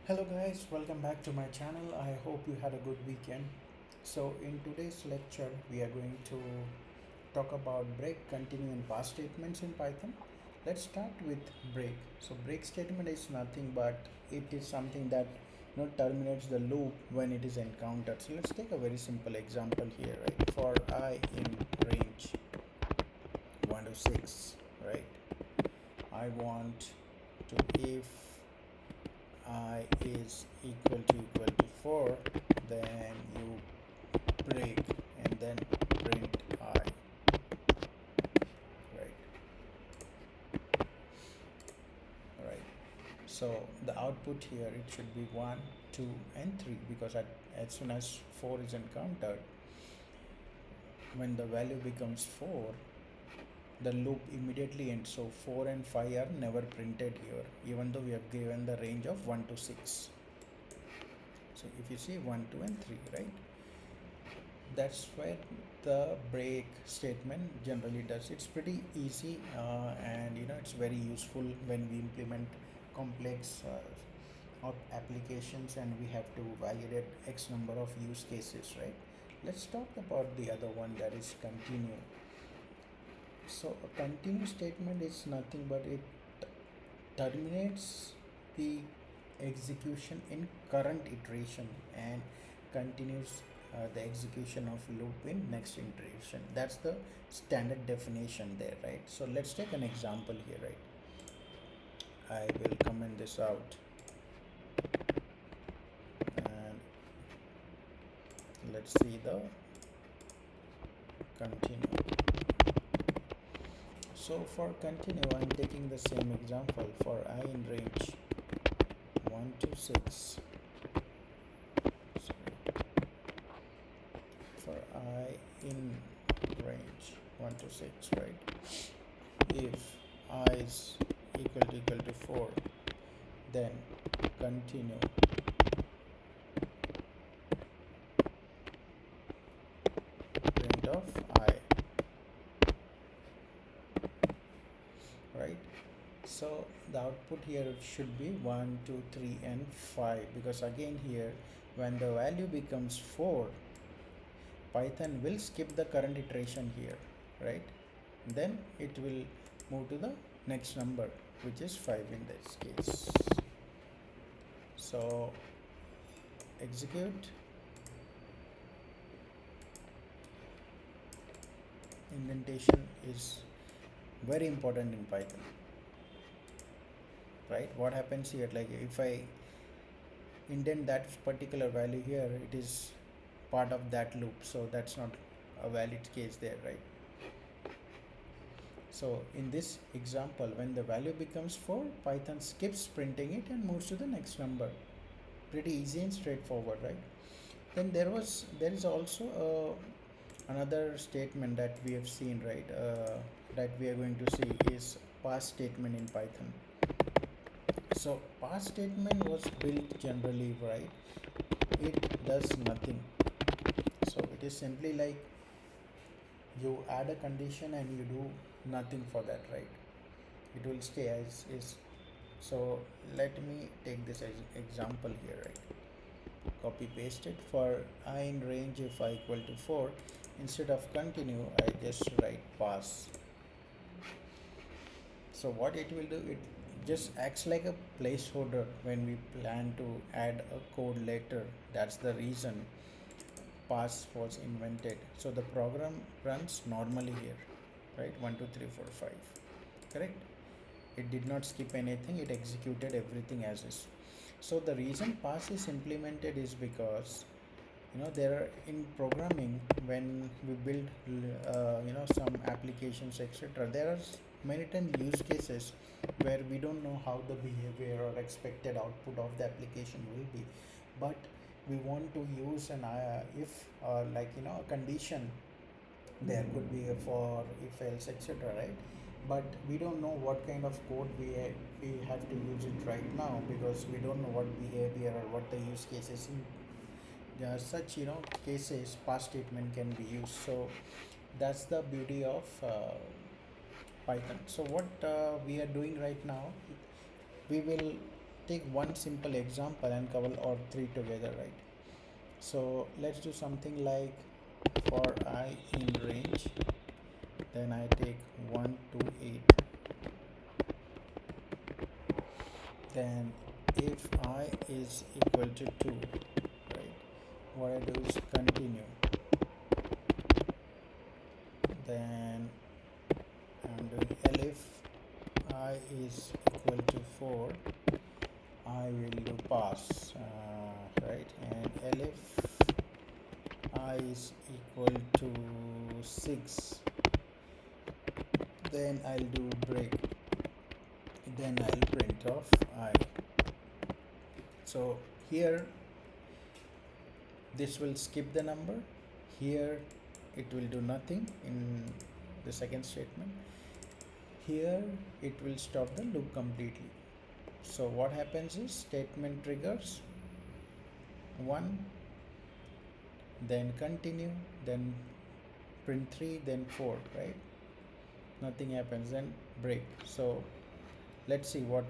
Hello guys, welcome back to my channel. I hope you had a good weekend. So in today's lecture, we are going to talk about break, continue and past statements in Python. Let's start with break. So break statement is nothing but it is something that terminates the loop when it is encountered. So let's take a very simple example here, right? For I in range 1 to 6, right? I want to if I is equal to 4, then you break and then print I, right? Right. So the output here, it should be 1, 2 and 3, because as soon as 4 is encountered, when the value becomes 4, the loop immediately ends. So 4 and 5 are never printed here, even though we have given the range of 1 to 6. So if you see 1, 2 and 3, right? That's where the break statement generally does. It's pretty easy, and it's very useful when we implement complex applications and we have to validate x number of use cases, right? Let's talk about the other one, that is continue. So a continue statement is nothing but it terminates the execution in current iteration and continues the execution of loop in next iteration. That's the standard definition there, right? So let's take an example here, right? I will comment this out and let's see the continue. So for continue, I'm taking the same example for I in range 1 to 6. For I in range 1 to 6, right? If I is equal to 4, then continue print of I, right? So the output here should be 1, 2, 3 and 5, because again here when the value becomes 4, Python will skip the current iteration here, right? Then it will move to the next number, which is 5 in this case. So execute. Indentation is very important in Python, right? What happens here, like if I indent that particular value here, it is part of that loop, so that's not a valid case there, right? So in this example, when the value becomes 4, Python skips printing it and moves to the next number. Pretty easy and straightforward, right? Then there is also another statement that we have seen, right? That we are going to see is pass statement in Python. So pass statement was built generally, right? It does nothing. So it is simply like you add a condition and you do nothing for that, right? It will stay as is. So let me take this as example here, right? Copy paste it. For I in range if I equal to 4, instead of continue I just write pass. So what it will do, it just acts like a placeholder when we plan to add a code later. That's the reason pass was invented. So the program runs normally here, right? 1 2 3 4 5, correct? It did not skip anything, it executed everything as is. So the reason pass is implemented is because there are in programming, when we build some applications, etc., there are many times use cases where we don't know how the behavior or expected output of the application will be, but we want to use an if a condition. There could be a for, if else, etc., right? But we don't know what kind of code we have to use it right now, because we don't know what behavior or what the use cases in such cases pass statement can be used. So that's the beauty of Python. So what we are doing right now, we will take one simple example and cover all three together, right? So let's do something like for I in range, then I take 1 to 8, then if I is equal to 2, right, what I do is continue, then I'm doing elif I is equal to 4, I will do pass, right, and elif I is equal to 6, then I'll do break, then I'll print off I. So here this will skip the number, here it will do nothing in the second statement, here it will stop the loop completely. So what happens is statement triggers 1, then continue, then print 3, then 4, right? Nothing happens, then break. So let's see what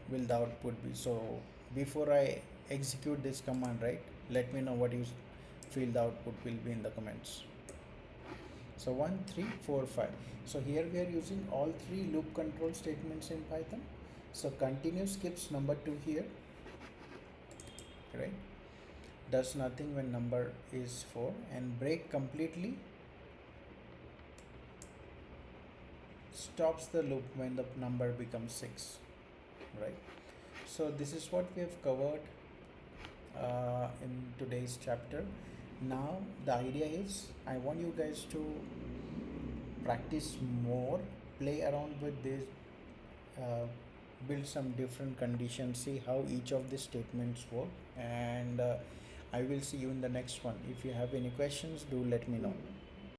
will the output be. So before I execute this command, right, let me know what you feel the output will be in the comments. So 1 3 4 5. So here we are using all three loop control statements in Python. So continue skips number 2 here, right, does nothing when number is 4, and break completely stops the loop when the number becomes 6, right? So this is what we have covered in today's chapter. Now the idea is I want you guys to practice more, play around with this, build some different conditions, see how each of the statements work, and I will see you in the next one. If you have any questions, do let me know.